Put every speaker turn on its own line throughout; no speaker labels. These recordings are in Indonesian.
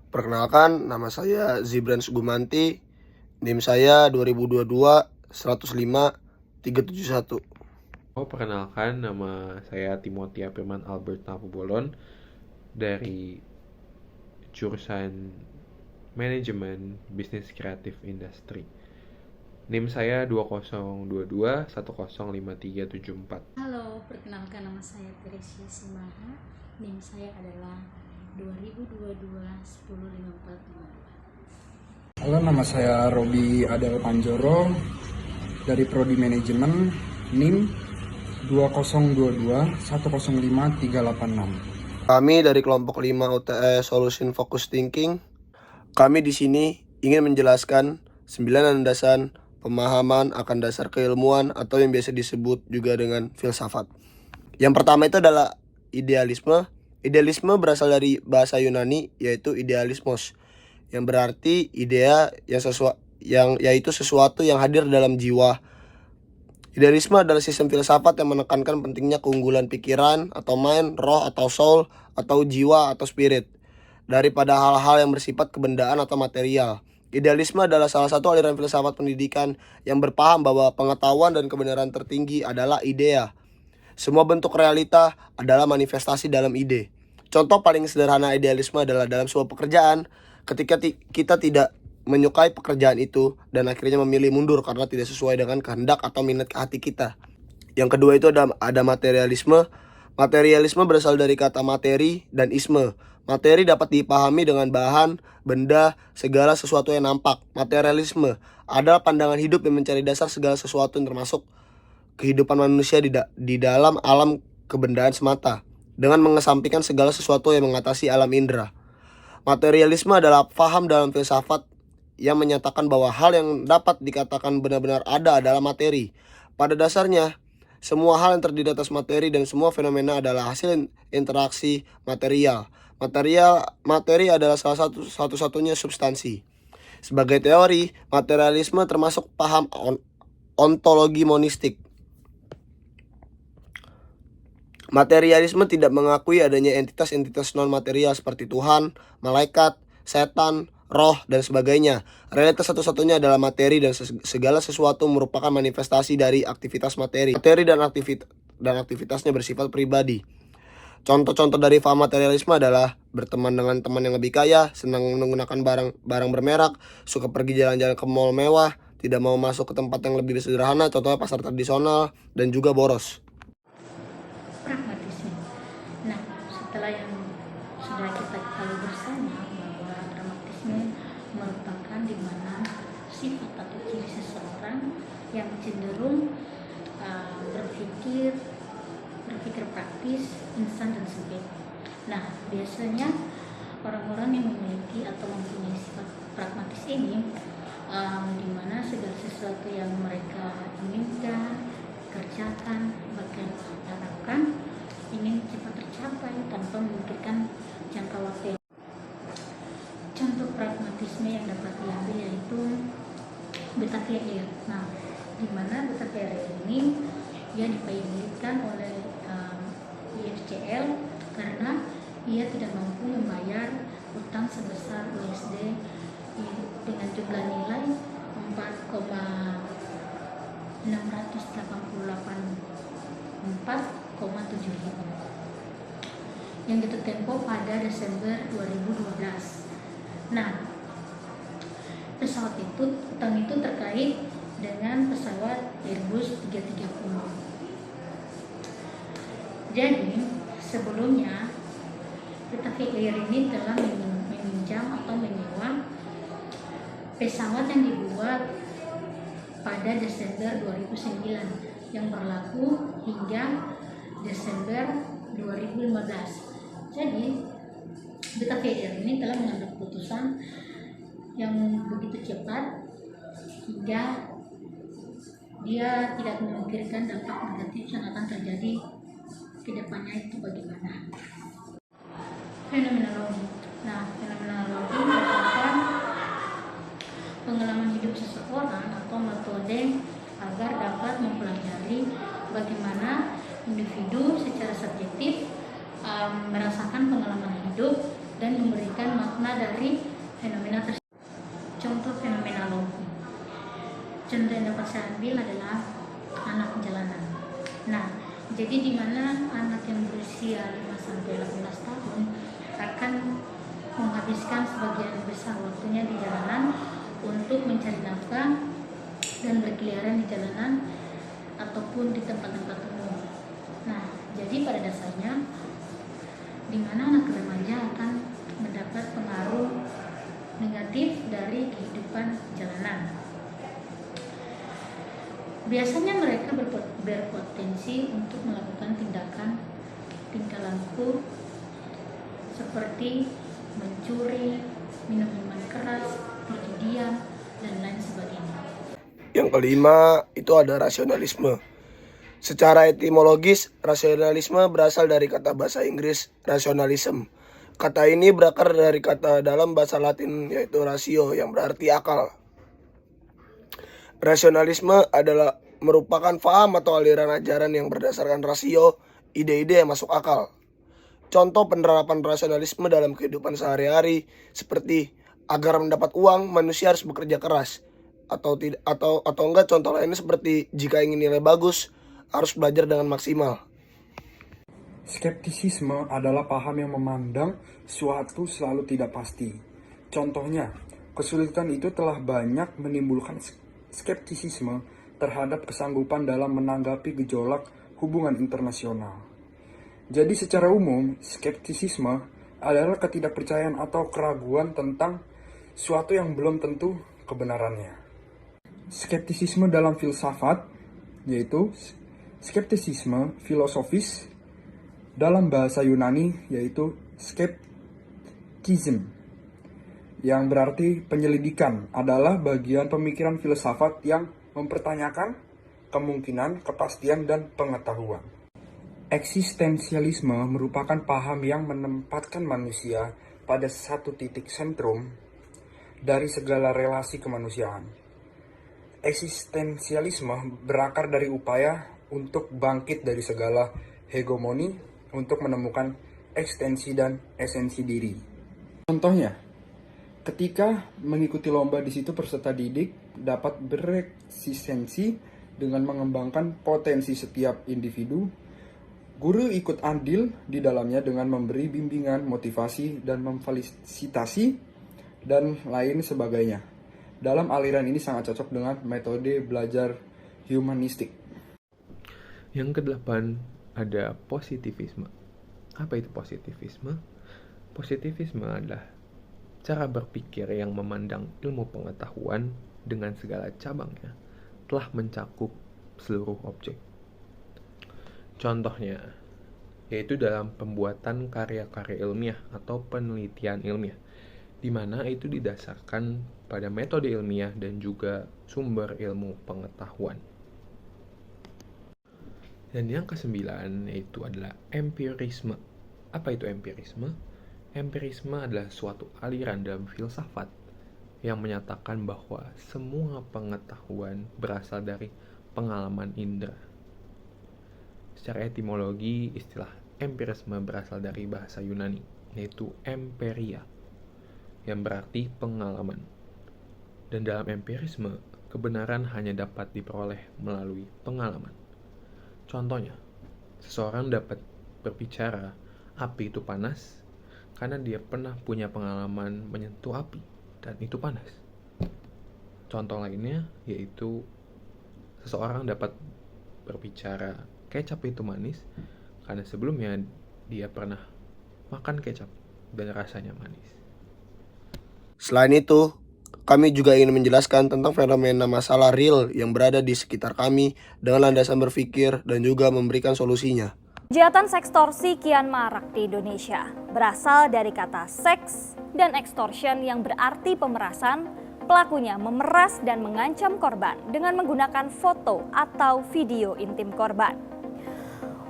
Perkenalkan, nama saya Zibran Sugumanti, NIM saya 2022 105 371.
Perkenalkan, nama saya Timothy Apirman Albert Napubolon dari jurusan Manajemen Bisnis Kreatif Industri. NIM saya 2022 105374.
Halo, perkenalkan nama saya Teresia Simaha. NIM saya adalah 2022 105452.
Halo, nama saya Robi Adel Panjoro dari Prodi Manajemen, NIM 2022 105 386.
Kami dari kelompok 5 UTS Solution Focus Thinking. Kami di sini ingin menjelaskan 9 landasan pemahaman akan dasar keilmuan atau yang biasa disebut juga dengan filsafat. Yang pertama itu adalah idealisme. Idealisme berasal dari bahasa Yunani yaitu idealismos, yang berarti idea yang yaitu sesuatu yang hadir dalam jiwa. Idealisme adalah sistem filsafat yang menekankan pentingnya keunggulan pikiran atau mind, roh atau soul atau jiwa atau spirit daripada hal-hal yang bersifat kebendaan atau material. Idealisme adalah salah satu aliran filsafat pendidikan yang berpaham bahwa pengetahuan dan kebenaran tertinggi adalah idea. Semua bentuk realita adalah manifestasi dalam ide. Contoh paling sederhana idealisme adalah dalam sebuah pekerjaan, ketika kita tidak menyukai pekerjaan itu dan akhirnya memilih mundur karena tidak sesuai dengan kehendak atau minat hati kita. Yang kedua itu ada materialisme. Materialisme berasal dari kata materi dan isme. Materi dapat dipahami dengan bahan, benda, segala sesuatu yang nampak. Materialisme adalah pandangan hidup yang mencari dasar segala sesuatu yang termasuk kehidupan manusia di dalam alam kebendaan semata, dengan mengesampingkan segala sesuatu yang mengatasi alam indera. Materialisme adalah paham dalam filsafat yang menyatakan bahwa hal yang dapat dikatakan benar-benar ada adalah materi. Pada dasarnya, semua hal yang terdiri atas materi dan semua fenomena adalah hasil interaksi material. Materi adalah salah satu-satunya substansi. Sebagai teori, materialisme termasuk paham ontologi monistik. Materialisme tidak mengakui adanya entitas-entitas non-material seperti Tuhan, malaikat, setan, roh, dan sebagainya. Realitas satu-satunya adalah materi dan segala sesuatu merupakan manifestasi dari aktivitas materi. Materi dan aktivitasnya bersifat pribadi. Contoh-contoh dari paham materialisme adalah berteman dengan teman yang lebih kaya, senang menggunakan barang bermerek, suka pergi jalan-jalan ke mall mewah, tidak mau masuk ke tempat yang lebih sederhana, contohnya pasar tradisional, dan juga boros.
Pragmatisme. Nah, setelah yang sudah kita ketahui bersama bahwa pragmatisme merupakan di mana sifat atau ciri seseorang yang cenderung berpikir praktis, instan dan sempit. Nah, biasanya orang-orang yang memiliki atau mempunyai sifat pragmatis ini di mana segala sesuatu yang mereka inginkan, kerjakan, bahkan harapkan ingin cepat tercapai tanpa memikirkan jangka waktu. Contoh pragmatisme yang dapat diambil yaitu Batavia Air. Nah, di mana Batavia Air ini ia dipilotkan oleh IFCL karena ia tidak mampu membayar utang sebesar USD dengan jumlah nilai 4,688,7 ribu yang jatuh tempo pada Desember 2012. Nah, pesawat itu, utang itu terkait dengan pesawat Airbus 330. Jadi, sebelumnya Batavia Air ini telah meminjam atau menyewa pesawat yang dibuat pada Desember 2009 yang berlaku hingga Desember 2015. Jadi, Batavia Air ini telah mengambil keputusan yang begitu cepat hingga dia tidak memikirkan dampak negatif yang akan terjadi ke depannya itu bagaimana. Fenomenologi. Nah, fenomenologi merupakan pengalaman hidup seseorang atau metode agar dapat mempelajari bagaimana individu secara subjektif merasakan pengalaman hidup dan memberikan makna dari fenomena tersebut. Contoh fenomena loci. Contoh yang dapat saya ambil adalah anak jalanan. Nah, jadi di mana anak yang berusia 5-18 tahun akan menghabiskan sebagian besar waktunya di jalanan untuk mencari nafkah dan berkeliaran di jalanan ataupun di tempat-tempat umum. Nah, jadi pada dasarnya di mana anak remaja akan mendapat pengaruh negatif dari kehidupan jalanan. Biasanya mereka berpotensi untuk melakukan tindakan tingkah laku seperti mencuri, minum minuman keras, perjudian, dan lain sebagainya.
Yang kelima, itu ada rasionalisme. Secara etimologis, rasionalisme berasal dari kata bahasa Inggris rationalism. Kata ini berakar dari kata dalam bahasa Latin yaitu ratio yang berarti akal. Rasionalisme adalah merupakan paham atau aliran ajaran yang berdasarkan rasio, ide-ide yang masuk akal. Contoh penerapan rasionalisme dalam kehidupan sehari-hari seperti agar mendapat uang manusia harus bekerja keras, atau enggak contoh lainnya seperti jika ingin nilai bagus harus belajar dengan maksimal.
Skeptisisme adalah paham yang memandang suatu selalu tidak pasti. Contohnya, kesulitan itu telah banyak menimbulkan skeptisisme terhadap kesanggupan dalam menanggapi gejolak hubungan internasional. Jadi secara umum, skeptisisme adalah ketidakpercayaan atau keraguan tentang suatu yang belum tentu kebenarannya. Skeptisisme dalam filsafat, yaitu skeptisisme filosofis, dalam bahasa Yunani yaitu skeptism, yang berarti penyelidikan, adalah bagian pemikiran filsafat yang mempertanyakan kemungkinan, kepastian, dan pengetahuan. Eksistensialisme merupakan paham yang menempatkan manusia pada satu titik sentrum dari segala relasi kemanusiaan. Eksistensialisme berakar dari upaya untuk bangkit dari segala hegemoni untuk menemukan ekstensi dan esensi diri. Contohnya, ketika mengikuti lomba di situ peserta didik dapat bereksistensi dengan mengembangkan potensi setiap individu. Guru ikut andil di dalamnya dengan memberi bimbingan, motivasi, dan memfasilitasi, dan lain sebagainya. Dalam aliran ini sangat cocok dengan metode belajar humanistik.
Yang kedelapan, ada positivisme. Apa itu positivisme? Positivisme adalah cara berpikir yang memandang ilmu pengetahuan dengan segala cabangnya telah mencakup seluruh objek. Contohnya, yaitu dalam pembuatan karya-karya ilmiah atau penelitian ilmiah, di mana itu didasarkan pada metode ilmiah dan juga sumber ilmu pengetahuan. Dan yang kesembilan yaitu adalah empirisme. Apa itu empirisme? Empirisme adalah suatu aliran dalam filsafat yang menyatakan bahwa semua pengetahuan berasal dari pengalaman indera. Secara etimologi, istilah empirisme berasal dari bahasa Yunani, yaitu emperia, yang berarti pengalaman. Dan dalam empirisme, kebenaran hanya dapat diperoleh melalui pengalaman. Contohnya, seseorang dapat berbicara api itu panas karena dia pernah punya pengalaman menyentuh api dan itu panas. Contoh lainnya yaitu seseorang dapat berbicara kecap itu manis karena sebelumnya dia pernah makan kecap dan rasanya manis.
Selain itu, kami juga ingin menjelaskan tentang fenomena masalah real yang berada di sekitar kami dengan landasan berpikir dan juga memberikan solusinya.
Kejahatan sekstorsi kian marak di Indonesia, berasal dari kata seks dan extortion yang berarti pemerasan. Pelakunya memeras dan mengancam korban dengan menggunakan foto atau video intim korban.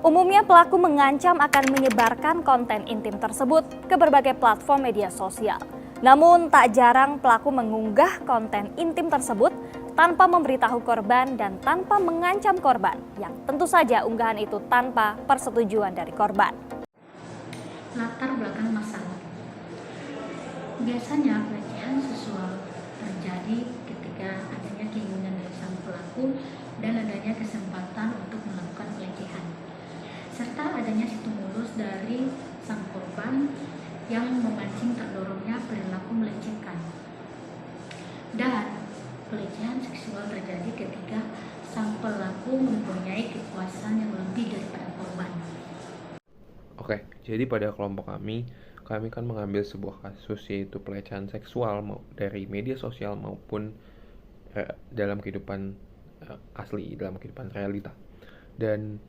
Umumnya pelaku mengancam akan menyebarkan konten intim tersebut ke berbagai platform media sosial. Namun tak jarang pelaku mengunggah konten intim tersebut tanpa memberitahu korban dan tanpa mengancam korban, yang tentu saja unggahan itu tanpa persetujuan dari korban.
Latar belakang masalah. Biasanya pelecehan seksual terjadi ketika adanya keinginan dari sang pelaku dan adanya kesempatan untuk melakukan pelecehan, serta adanya stimulus dari sang korban yang memancing terdorongnya perilaku melecehkan. Dan pelecehan seksual terjadi ketika sang pelaku mempunyai kekuasaan yang lebih daripada korban.
Oke, jadi pada kelompok kami kan mengambil sebuah kasus yaitu pelecehan seksual dari media sosial maupun dalam kehidupan asli, dalam kehidupan realita. Dan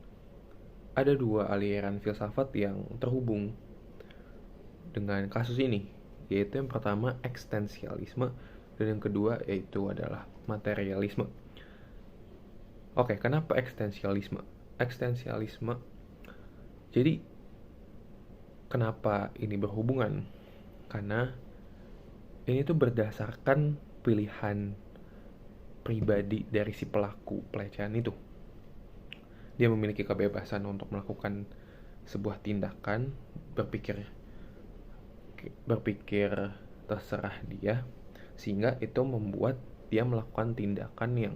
ada dua aliran filsafat yang terhubung dengan kasus ini, yaitu yang pertama eksistensialisme dan yang kedua yaitu adalah materialisme. Oke, kenapa eksistensialisme? Eksistensialisme, jadi kenapa ini berhubungan? Karena ini tuh berdasarkan pilihan pribadi dari si pelaku pelecehan itu. Dia memiliki kebebasan untuk melakukan sebuah tindakan, berpikir terserah dia, sehingga itu membuat dia melakukan tindakan yang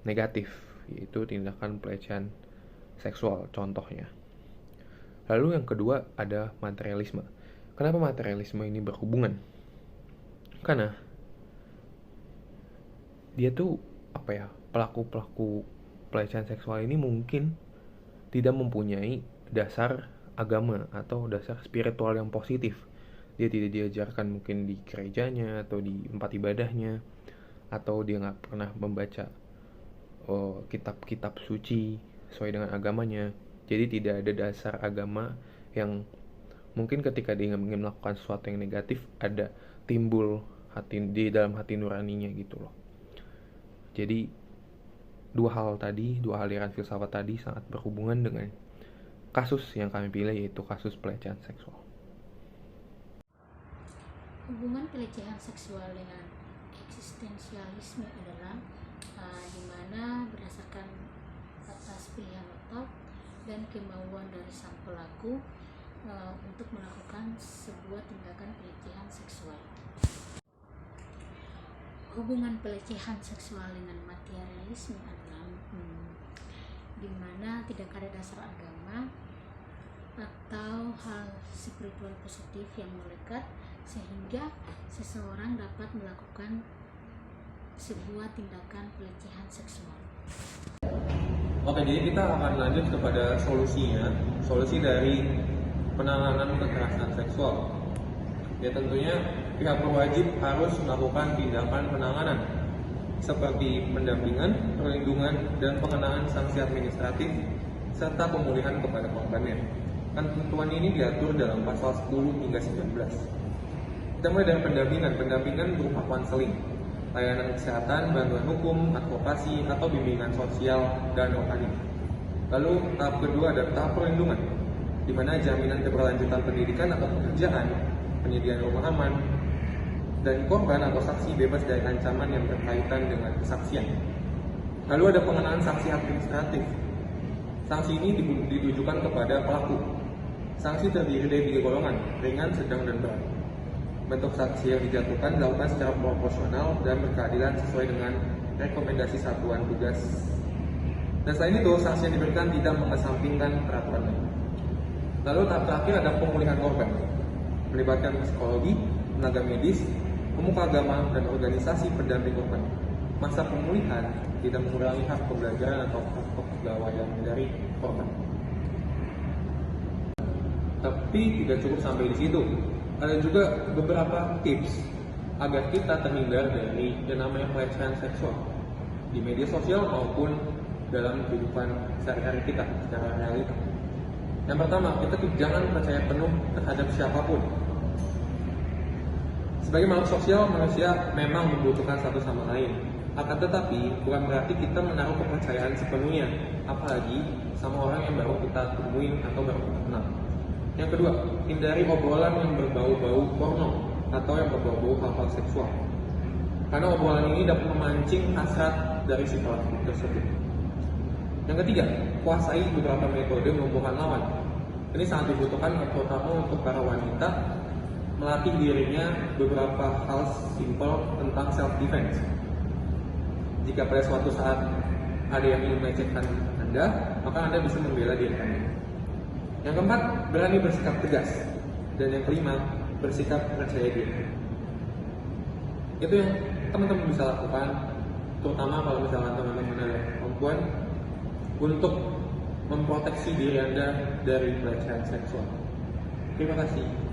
negatif, yaitu tindakan pelecehan seksual contohnya. Lalu yang kedua ada materialisme. Kenapa materialisme ini berhubungan? Karena dia tuh pelaku pelecehan seksual ini mungkin tidak mempunyai dasar agama atau dasar spiritual yang positif. Dia tidak diajarkan mungkin di gerejanya atau di tempat ibadahnya, atau dia nggak pernah membaca kitab-kitab suci sesuai dengan agamanya. Jadi tidak ada dasar agama yang mungkin ketika dia ingin melakukan sesuatu yang negatif ada timbul di dalam hati nuraninya gitu loh. Jadi dua aliran filsafat tadi sangat berhubungan dengan kasus yang kami pilih, yaitu kasus pelecehan seksual.
Hubungan pelecehan seksual dengan eksistensialisme adalah di mana berdasarkan atas pilihan otak dan kemauan dari sang pelaku untuk melakukan sebuah tindakan pelecehan seksual. Hubungan pelecehan seksual dengan materialisme adalah di mana tidak ada dasar agama atau hal spiritual positif yang melekat sehingga seseorang dapat melakukan sebuah tindakan pelecehan seksual.
Oke, jadi kita akan lanjut kepada solusinya. Solusi dari penanganan kekerasan seksual. Ya tentunya pihak berwajib harus melakukan tindakan penanganan seperti pendampingan, perlindungan, dan pengenaan sanksi administratif serta pemulihan kepada korbannya. Ketentuan ini diatur dalam pasal 10 hingga 19. Kita mulai dari pendampingan. Pendampingan berupa konseling, layanan kesehatan, bantuan hukum, advokasi, atau bimbingan sosial, dan rohani. Lalu tahap kedua ada tahap perlindungan, di mana jaminan keberlanjutan pendidikan atau pekerjaan, penyediaan rumah aman, dan korban atau saksi bebas dari ancaman yang berkaitan dengan kesaksian. Lalu ada pengenaan sanksi administratif. Sanksi ini ditujukan kepada pelaku. Sanksi terdiri dari 3 golongan, ringan, sedang, dan berat. Bentuk sanksi yang dijatuhkan dilakukan secara proporsional dan berkeadilan sesuai dengan rekomendasi satuan tugas. Dan selain itu, sanksi yang diberikan tidak mengesampingkan peraturan lain. Lalu tahap terakhir ada pemulihan korban, melibatkan psikologi, tenaga medis, pemuka agama, dan organisasi pendamping korban. Masa pemulihan tidak mengurangi hak pembelajaran atau hak kepegawaian dari korban. Tapi tidak cukup sampai di situ. Ada juga beberapa tips agar kita terhindar dari yang namanya pelecehan seksual di media sosial maupun dalam kehidupan sehari-hari kita secara realita. Yang pertama, kita jangan percaya penuh terhadap siapapun. Sebagai makhluk sosial, manusia memang membutuhkan satu sama lain. Akan tetapi, bukan berarti kita menaruh kepercayaan sepenuhnya, apalagi sama orang yang baru kita temuin atau baru kita kenal. Yang kedua, hindari obrolan yang berbau-bau porno atau yang berbau-bau hal-hal seksual. Karena obrolan ini dapat memancing hasrat dari si pelaku tersebut. Yang ketiga, kuasai beberapa metode melumpuhkan lawan. Ini sangat dibutuhkan terutama untuk para wanita melatih dirinya beberapa hal simple tentang self defense. Jika pada suatu saat ada yang ingin melecehkan Anda, maka Anda bisa membela diri Anda. Yang keempat, berani bersikap tegas. Dan yang kelima, bersikap percaya diri. Itu yang teman-teman bisa lakukan, terutama kalau misalkan teman-teman adalah perempuan, untuk memproteksi diri Anda dari pelecehan seksual. Terima kasih.